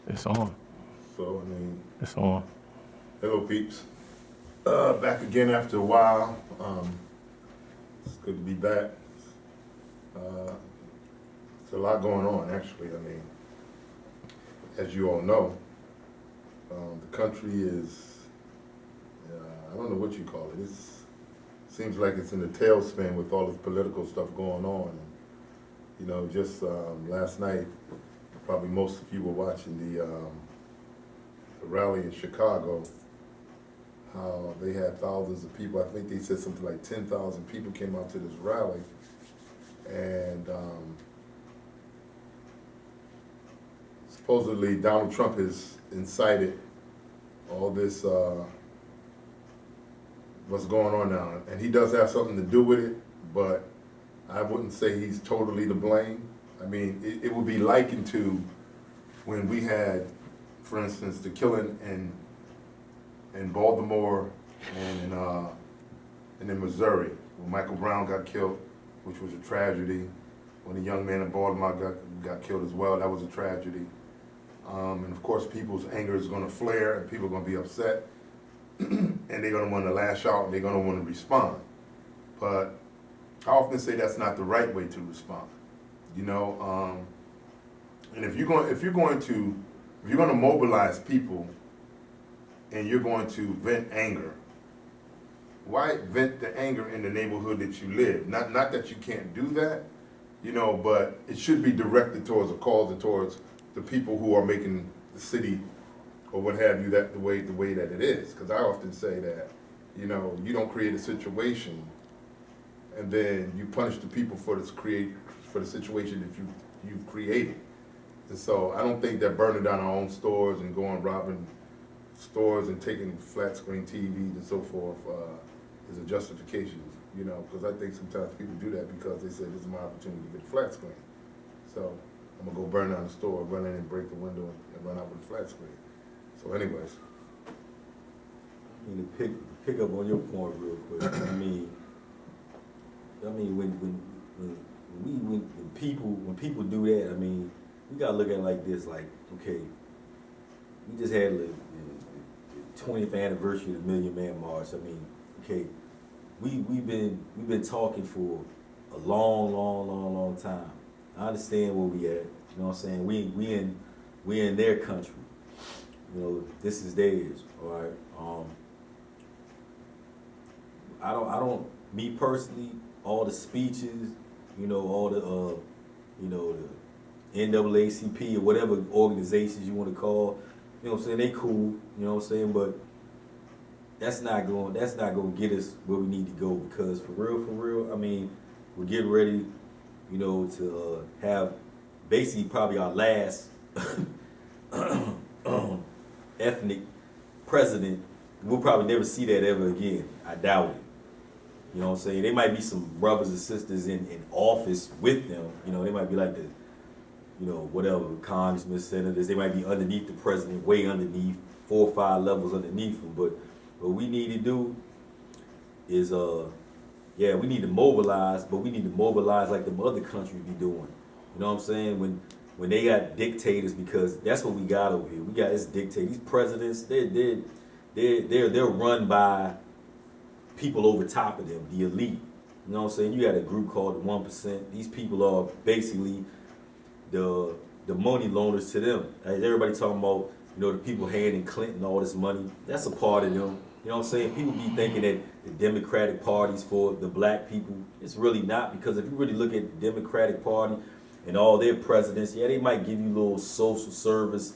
It's on. So, I mean, It's on. hello peeps. Back again after a while. It's good to be back. Uh, There's a lot going on, actually. I mean, as you all know, the country is, I don't know what you call it. It seems like it's in a tailspin with all this political stuff going on. And, you know, just last night, probably most of you were watching the rally in Chicago, how they had thousands of people. I think they said something like 10,000 people came out to this rally. And supposedly Donald Trump has incited all this, what's going on now. And he does have something to do with it, but I wouldn't say he's totally to blame. I mean, it would be likened to when we had, for instance, the killing in Baltimore and in Missouri, when Michael Brown got killed, which was a tragedy. When a young man in Baltimore got killed as well, that was a tragedy. And of course, people's anger is going to flare, and people are going to be upset, and they're going to want to lash out, and they're going to want to respond. But I often say that's not the right way to respond. You know, and if you're going to mobilize people, and you're going to vent anger, why vent the anger in the neighborhood that you live? Not that you can't do that, you know, but it should be directed towards a cause and towards the people who are making the city or what have you that the way that it is. Because I often say that, you know, you don't create a situation and then you punish the people for the situation that you've created. And so I don't think that burning down our own stores and going robbing stores and taking flat screen TVs and so forth is a justification, you know, because I think sometimes people do that because they say this is my opportunity to get a flat screen. So I'm gonna go burn down the store, run in and break the window and run out with a flat screen. So anyways. I mean, to pick up on your point real quick. I mean when people do that, I mean, we gotta look at it like this. Like, okay, we just had the 20th anniversary of the Million Man March. I mean, okay, we've been talking for a long time. I understand where we at. You know what I'm saying? We in their country. You know, this is theirs. All right. I don't. Me personally, all the speeches, you know, all the the NAACP or whatever organizations you want to call, you know what I'm saying? They cool. You know what I'm saying? But that's not going to get us where we need to go, because for real, I mean, we're getting ready, you know, to have basically probably our last ethnic president. We'll probably never see that ever again. I doubt it. You know what I'm saying? There might be some brothers and sisters in office with them. You know, they might be like the, you know, whatever, congressmen, senators. They might be underneath the president, way underneath, 4 or 5 levels underneath him. But what we need to do is, we need to mobilize, but we need to mobilize like the other countries be doing. You know what I'm saying? When they got dictators, because that's what we got over here. We got this dictator. These presidents, they're run by people over top of them, the elite. You know what I'm saying? You got a group called the 1%. These people are basically the money loaners to them. As everybody talking about, you know, the people handing Clinton all this money. That's a part of them. You know what I'm saying? People be thinking that the Democratic Party's for the black people. It's really not, because if you really look at the Democratic Party and all their presidents, yeah, they might give you little social service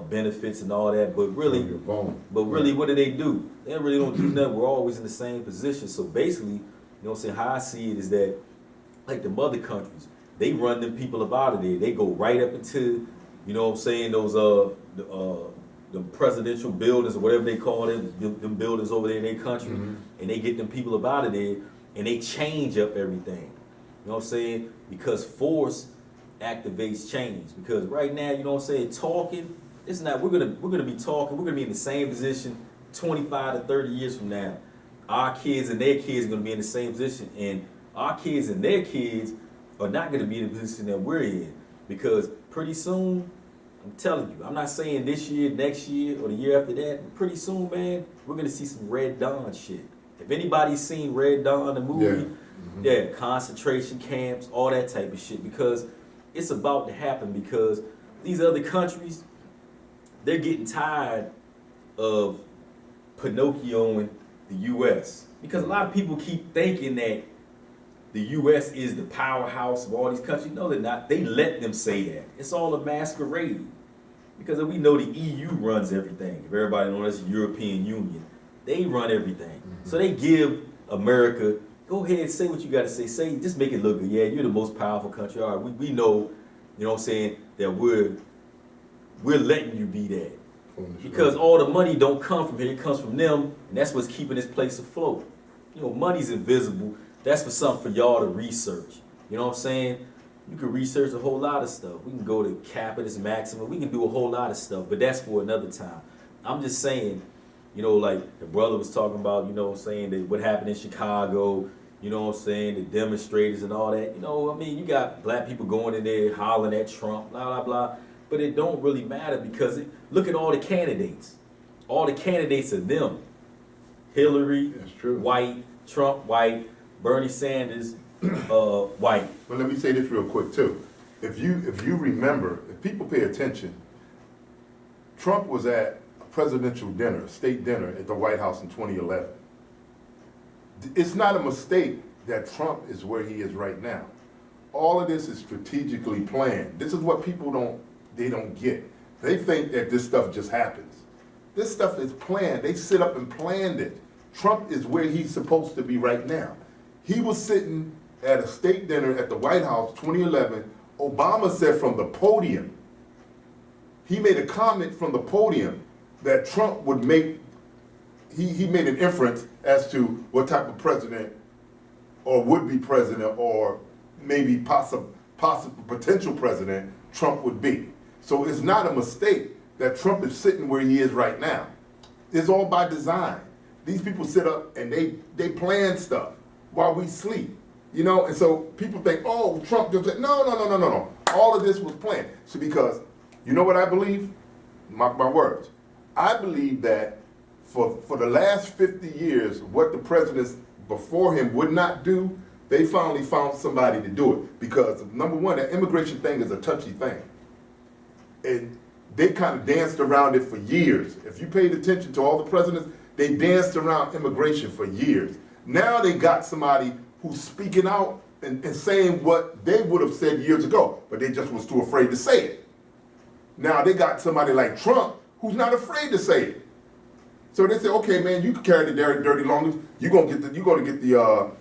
benefits and all that, but really, what do? They really don't do nothing. We're always in the same position. So basically, you know what I'm saying, how I see it is that, like the other countries, they run them people up out of there. They go right up into, you know what I'm saying, those the presidential buildings or whatever they call them buildings over there in their country, and they get them people up out of there, and they change up everything. You know what I'm saying? Because force activates change. Because right now, you know what I'm saying, talking, it's not, we're gonna be talking, we're gonna be in the same position 25 to 30 years from now. Our kids and their kids are gonna be in the same position, and our kids and their kids are not gonna be in the position that we're in, because pretty soon I'm telling you, I'm not saying this year, next year, or the year after that. But pretty soon, man, we're gonna see some Red Dawn shit. If anybody's seen Red Dawn, the movie, yeah, concentration camps, all that type of shit, because it's about to happen. Because these other countries, they're getting tired of Pinocchioing the U.S. Because a lot of people keep thinking that the U.S. is the powerhouse of all these countries. No, they're not. They let them say that. It's all a masquerade. Because we know the EU runs everything. If everybody knows the European Union, they run everything. So they give America, go ahead, say what you got to say. Say, just make it look good. Yeah, you're the most powerful country. All right, we know, you know what I'm saying, that we're letting you be that. Because all the money don't come from here, it comes from them, and that's what's keeping this place afloat. You know, money's invisible. That's for something for y'all to research. You know what I'm saying? You can research a whole lot of stuff. We can go to Capitus Maxima. We can do a whole lot of stuff, but that's for another time. I'm just saying, you know, like the brother was talking about, you know what I'm saying, that what happened in Chicago, you know what I'm saying, the demonstrators and all that. You know, I mean, you got black people going in there hollering at Trump, blah, blah, blah. But it don't really matter because look at all the candidates. All the candidates are them. Hillary, That's true. white, Trump, white, Bernie Sanders, white. But let me say this real quick too. If you remember, if people pay attention, Trump was at a presidential dinner, state dinner at the White House in 2011. It's not a mistake that Trump is where he is right now. All of this is strategically planned. This is what people don't get. They think that this stuff just happens. This stuff is planned. They sit up and planned it. Trump is where he's supposed to be right now. He was sitting at a state dinner at the White House 2011. Obama said from the podium, he made a comment from the podium that Trump would make, he made an inference as to what type of president or would-be president or maybe possible potential president Trump would be. So it's not a mistake that Trump is sitting where he is right now. It's all by design. These people sit up and they plan stuff while we sleep, you know? And so people think, oh, Trump just said, no. All of this was planned. So because, you know what I believe? Mark my words. I believe that for the last 50 years, what the presidents before him would not do, they finally found somebody to do it. Because number one, that immigration thing is a touchy thing. And they kind of danced around it for years. If you paid attention to all the presidents, they danced around immigration for years. Now they got somebody who's speaking out and saying what they would have said years ago, but they just was too afraid to say it. Now they got somebody like Trump who's not afraid to say it. So they say, okay, man, you can carry the dirty longest. You're gonna get the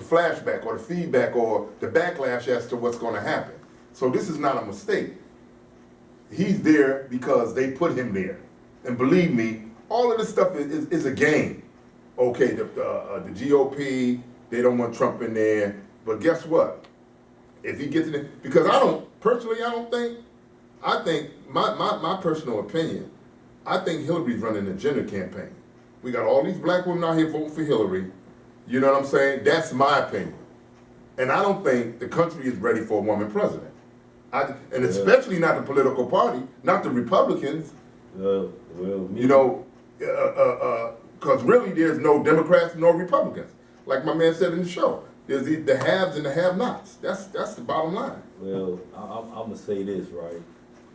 flashback or the feedback or the backlash as to what's gonna happen. So this is not a mistake. He's there because they put him there. And believe me, all of this stuff is a game. Okay, the GOP, they don't want Trump in there. But guess what? If he gets in it, because I think, my personal opinion, I think Hillary's running a gender campaign. We got all these black women out here voting for Hillary. You know what I'm saying? That's my opinion. And I don't think the country is ready for a woman president. And especially not the political party, not the Republicans. You know, because really there's no Democrats nor Republicans. Like my man said in the show, there's the haves and the have-nots. That's the bottom line. Well, I'm going to say this, right?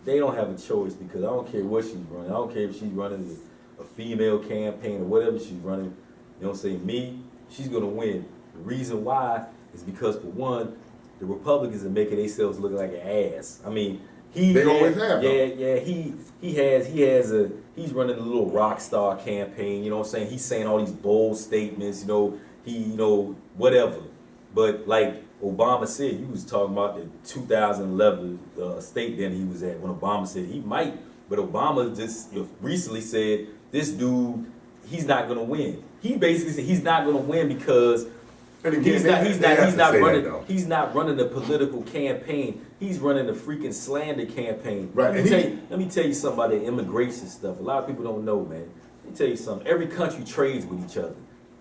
They don't have a choice because I don't care what she's running. I don't care if she's running a female campaign or whatever she's running. You know what I'm saying? She's going to win. The reason why is because, for one, the Republicans are making themselves look like an ass. I mean, always have. He's running a little rock star campaign. You know what I'm saying? He's saying all these bold statements. Whatever. But like Obama said, you was talking about the 2011 state dinner he was at when Obama said he might, but Obama just recently said this dude, he's not gonna win. He basically said he's not gonna win because. And again, he's not running a political campaign. He's running a freaking slander campaign. Right. Let me tell you something about the immigration stuff. A lot of people don't know, man. Let me tell you something. Every country trades with each other.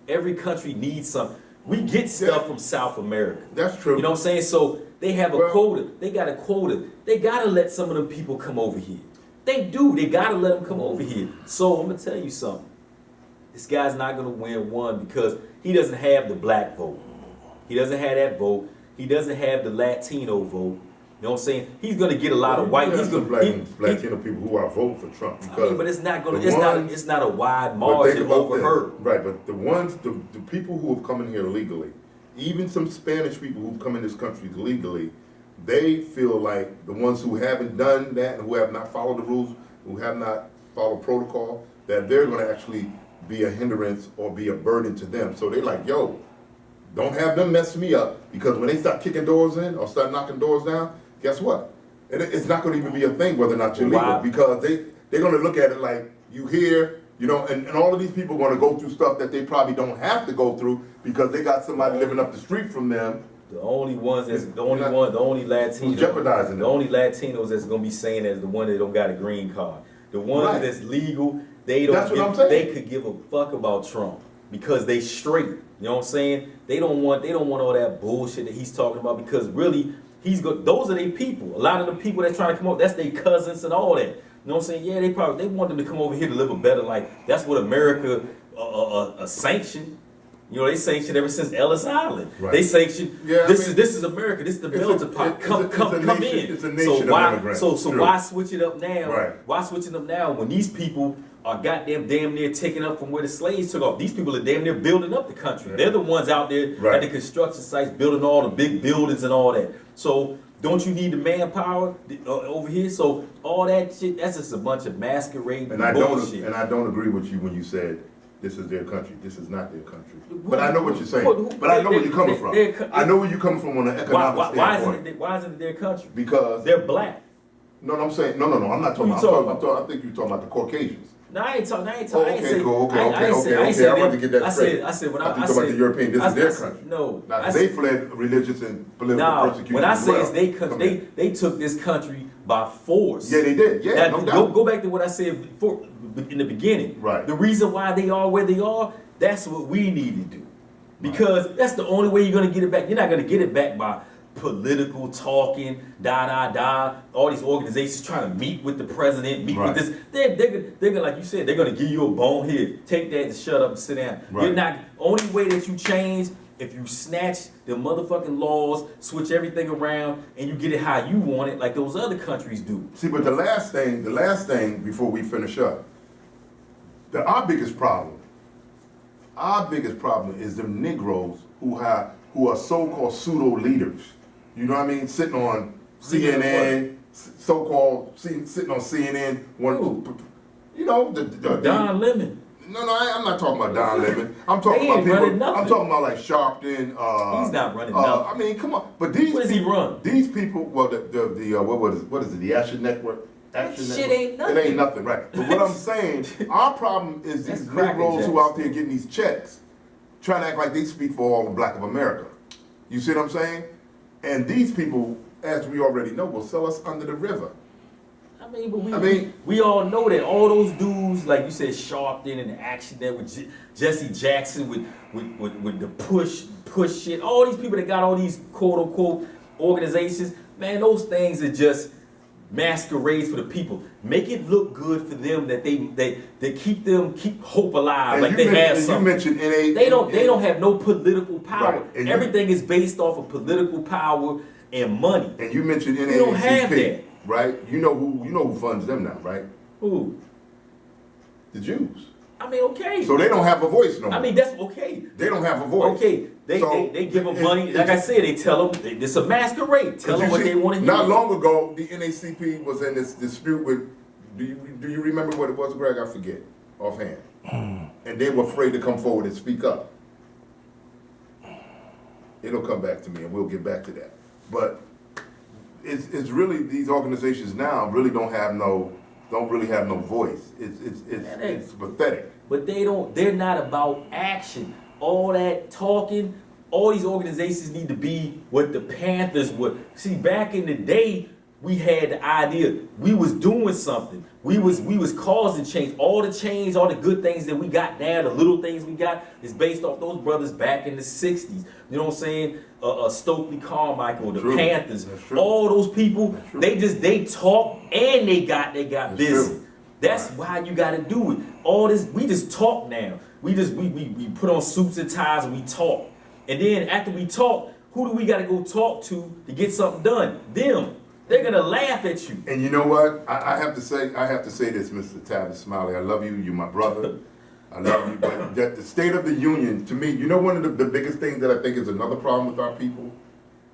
Every country needs something. We get stuff from South America. That's true. You know what I'm saying? So They have a quota. They got a quota. They gotta let some of them people come over here. They do. They gotta let them come over here. So I'm gonna tell you something. This guy's not gonna win one because he doesn't have the black vote. He doesn't have that vote. He doesn't have the Latino vote. You know what I'm saying? He's gonna get a lot of white. He's gonna Latino people who are voting for Trump. But it's not gonna. It's not a wide margin over her. Right, but the people who have come in here legally, even some Spanish people who've come in this country legally, they feel like the ones who haven't done that and who have not followed the rules, who have not followed protocol, that they're going to actually be a hindrance or be a burden to them. So they're like, yo, don't have them mess me up, because when they start kicking doors in or start knocking doors down, guess what? It's not going to even be a thing whether or not you're legal, because they're going to look at it like you here, you know, and all of these people are going to go through stuff that they probably don't have to go through because they got somebody living up the street from them. The only ones that's the only Latinos jeopardizing the only Latinos that's gonna be saying is the one that don't got a green card. The ones that's legal, they don't. They could give a fuck about Trump because they straight. You know what I'm saying? They don't want all that bullshit that he's talking about, because really those are their people. A lot of the people that's trying to come over, that's their cousins and all that. You know what I'm saying? Yeah, they want them to come over here to live a better life. That's what America sanctioned. You know, they sanctioned ever since Ellis Island. Right. They sanctioned. Yeah, this is America. This is the Belgian pot. Come in. It's a nation of immigrants. So why switch it up now? Right. Why switch it up now when these people are damn near taking up from where the slaves took off? These people are damn near building up the country. Yeah. They're the ones out there at the construction sites building all the big buildings and all that. So don't you need the manpower over here? So all that shit, that's just a bunch of masquerade bullshit. And I don't agree with you when you said this is their country. This is not their country. But I know what you're saying. But I know where you're coming from. I know where you're coming from on an economic standpoint. Why isn't it their country? Because they're black. No, I'm saying no. I'm not talking about. I think you're talking about the Caucasians. No, I ain't talking. Okay. I want to get that straight. I said when I talking about the European. This is their country. No, they fled religious and political persecution. When I say it's their country, they took this country by force. Yeah, they did. Yeah, no doubt. Go back to what I said before, in the beginning. Right. The reason why they are where they are, that's what we need to do. Because that's the only way you're going to get it back. You're not going to get it back by political talking, all these organizations trying to meet with the president, with this. They're gonna, like you said, they're going to give you a bone here. Take that and shut up and sit down. Right. You're not, only way that you change, if you snatch the motherfucking laws, switch everything around, and you get it how you want it, like those other countries do. See, but the last thing before we finish up, our biggest problem is them Negroes who are so-called pseudo leaders. You know what I mean? Sitting on CNN, so-called sitting on CNN. You know Don Lemon. No, I'm not talking about Don Lemon. I'm talking about people. I'm talking about like Sharpton. He's not running nothing. I mean, come on. But these what does he run? These people. Well, what is it? The Action Network. Shit ain't nothing. It ain't nothing, right? But what I'm saying, our problem is these Negroes who out there getting these checks, trying to act like they speak for all the black of America. You see what I'm saying? And these people, as we already know, will sell us under the river. We all know that all those dudes, like you said, Sharpton and the Action there with Jesse Jackson with the push shit, all these people that got all these quote unquote organizations, man, those things are just masquerades for the people. Make it look good for them that they keep hope alive, and like they have something. You mentioned they don't have no political power. Right. Everything is based off of political power and money. And you mentioned NAACP. We don't have that. Right? You know who funds them now, right? Who? The Jews. I mean, okay. So they don't have a voice no more. I mean, that's okay. They don't have a voice. Okay. They give them money. Like I said, they tell them it's a masquerade. Tell them what they want to hear. Not long ago, the NAACP was in this dispute with. Do you remember what it was, Greg? I forget offhand. And they were afraid to come forward and speak up. It'll come back to me, and we'll get back to that. But it's really, these organizations now really don't really have no voice. It's pathetic. But they're not about action. All that talking, all these organizations need to be what the Panthers were. See, back in the day, we had the idea. We was doing something. We was causing change. All the change, all the good things that we got now, the little things we got, is based off those brothers back in the 60s. You know what I'm saying? Stokely Carmichael, the True. Panthers, That's true. all those people, they talk and they got That's busy. true. That's Right. why you gotta do it. All this, we just talk now. We put on suits and ties and we talk. And then after we talk, who do we gotta go talk to get something done? Them. They're gonna laugh at you. And you know what? I have to say this, Mr. Tavis Smiley. I love you. You're my brother. I love you. But that the State of the Union, to me, you know, one of the biggest things that I think is another problem with our people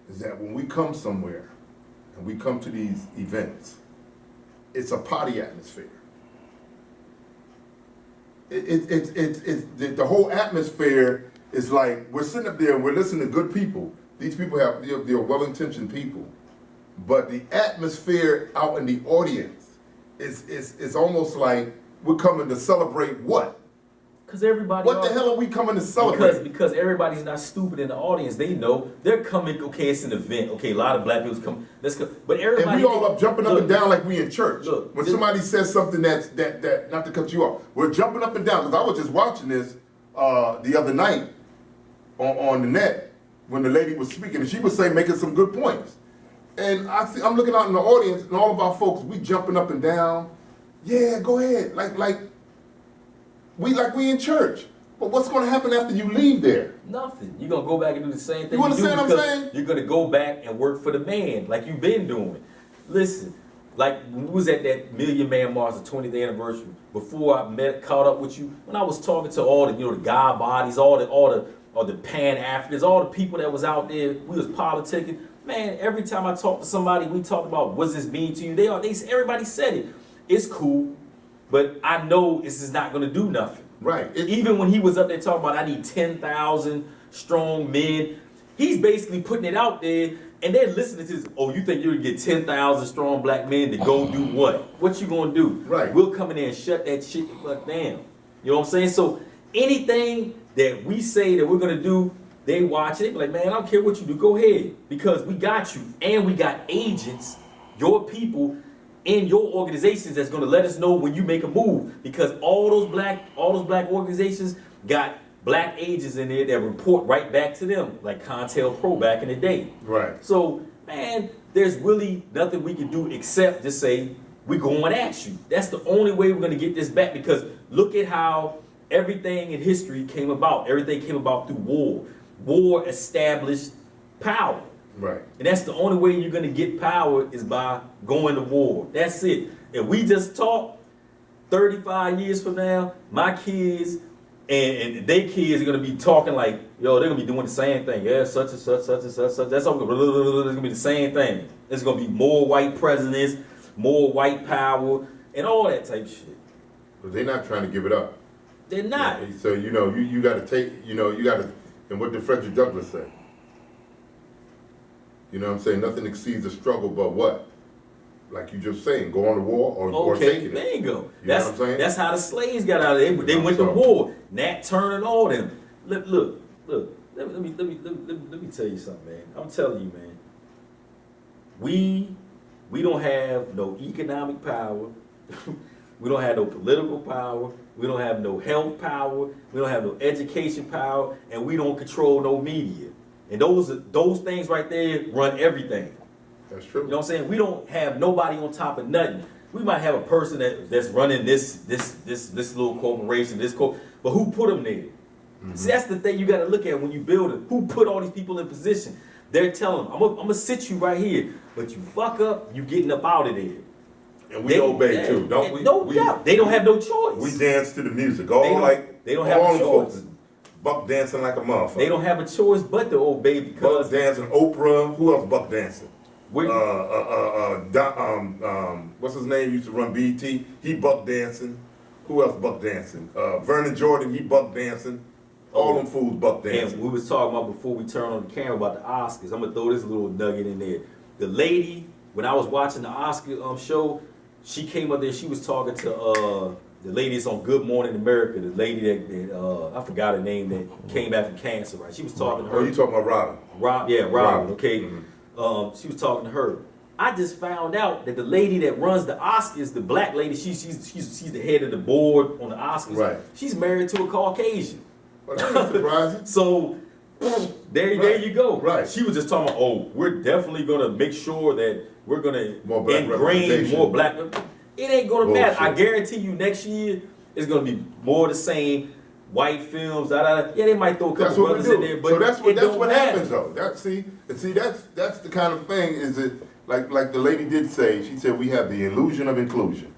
is that when we come somewhere and we come to these events, it's a party atmosphere. It's the whole atmosphere is like we're sitting up there and we're listening to good people. These people they're well-intentioned people. But the atmosphere out in the audience is almost like we're coming to celebrate what? Because everybody. What the hell are we coming to celebrate? Because everybody's not stupid in the audience. They know they're coming. Okay, it's an event. Okay, a lot of black people's coming. Let's go. But everybody. And we all up jumping up look, and down like we in church. Look, when somebody says something that not to cut you off, we're jumping up and down. Because I was just watching this the other night on the net when the lady was speaking, and she was making some good points. And I'm looking out in the audience, and all of our folks, we jumping up and down. Yeah, go ahead. Like we in church. But what's going to happen after you leave there? Nothing. You're going to go back and do the same thing. You understand what I'm saying? You're going to go back and work for the man like you've been doing. Listen, like when we was at that Million Man March, the 20th anniversary, before I caught up with you, when I was talking to all the, the God bodies, all the Pan-Africans, all the people that was out there, we was politicking. Man, every time I talk to somebody, we talk about what's this mean to you. Everybody said it. It's cool, but I know this is not going to do nothing. Right. Even when he was up there talking about I need 10,000 strong men, he's basically putting it out there, and they're listening to this. Oh, you think you're going to get 10,000 strong black men to go do what? What you going to do? Right. We'll come in there and shut that shit the fuck down. You know what I'm saying? So anything that we say that we're going to do, they watch it. They be like, man, I don't care what you do. Go ahead. Because we got you. And we got agents, your people, in your organizations that's going to let us know when you make a move. Because all those black organizations got black agents in there that report right back to them. Like Contel Pro back in the day. Right. So, man, there's really nothing we can do except just say, we're going at you. That's the only way we're going to get this back. Because look at how everything in history came about. Everything came about through war. War established power. Right. And that's the only way you're going to get power is by going to war. That's it. If we just talk 35 years from now, my kids and their kids are going to be talking like, yo, they're going to be doing the same thing. Yeah, such and such, such and such, such. That's all. It's going to be the same thing. There's going to be more white presidents, more white power, and all that type of shit. But they're not trying to give it up. They're not. Yeah, so, you got to take, you got to, and what did Frederick Douglass say? You know what I'm saying? Nothing exceeds the struggle but what? Like you just saying, go on to war or taking it. There you go. You know That's what I'm saying? That's how the slaves got out of there. They went to war. Nat Turner and all them. Look. Let me tell you something, man. I'm telling you, man. We don't have no economic power. We don't have no political power. We don't have no health power. We don't have no education power, and we don't control no media. And those things right there run everything. That's true. You know what I'm saying? We don't have nobody on top of nothing. We might have a person that's running this little corporation, but who put them there? Mm-hmm. See, that's the thing you got to look at when you build it. Who put all these people in position? They're telling them, I'm gonna sit you right here, but you fuck up, you getting up out of there. And we obey too, don't we? No doubt. They don't have no choice. We dance to the music. They don't have a choice. Folks buck dancing like a motherfucker. They don't have a choice but to obey because buck dancing. Oprah. Who else buck dancing? What's his name? Used to run BET. He buck dancing. Who else buck dancing? Vernon Jordan. He buck dancing. All them fools buck dancing. And we was talking about before we turned on the camera about the Oscars. I'm gonna throw this little nugget in there. The lady, when I was watching the Oscar show, she came up there. She was talking to the lady that's on Good Morning America. The lady that I forgot her name that came back from cancer. Right? She was talking to her. Oh, you talking about Robin? Robin. Okay. Mm-hmm. She was talking to her, I just found out that the lady that runs the Oscars, the black lady, she's the head of the board on the Oscars. Right. She's married to a Caucasian. Well, that ain't surprising. So there you go. Right. She was just talking about, oh, we're definitely gonna make sure that we're gonna More black ingrain representation. more black. It ain't gonna matter. I Bullshit. guarantee you, next year it's gonna be more the same. White films, Yeah, they might throw a That's couple what we brothers in do. there, but So that's it don't what matter. happens though. That's the kind of thing is that like the lady did say. She said we have the illusion of inclusion,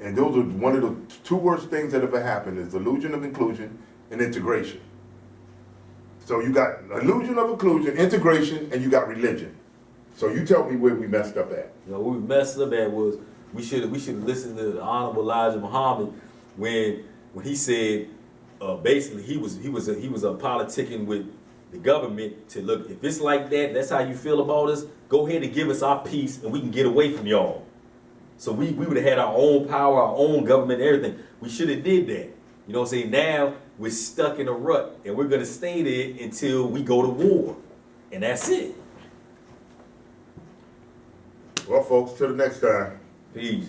and those are one of the two worst things that ever happened is illusion of inclusion and integration. So you got illusion of inclusion, integration, and you got religion. So you tell me where we messed up at. You know, what we messed up at was we should have listened to the Honorable Elijah Muhammad when he said basically he was politicking with the government to look, if it's like that, that's how you feel about us, go ahead and give us our peace and we can get away from y'all. So we would have had our own power, our own government, everything. We should have did that. You know what I'm saying? Now we're stuck in a rut and we're gonna stay there until we go to war. And that's it. Well, folks, till the next time. Peace.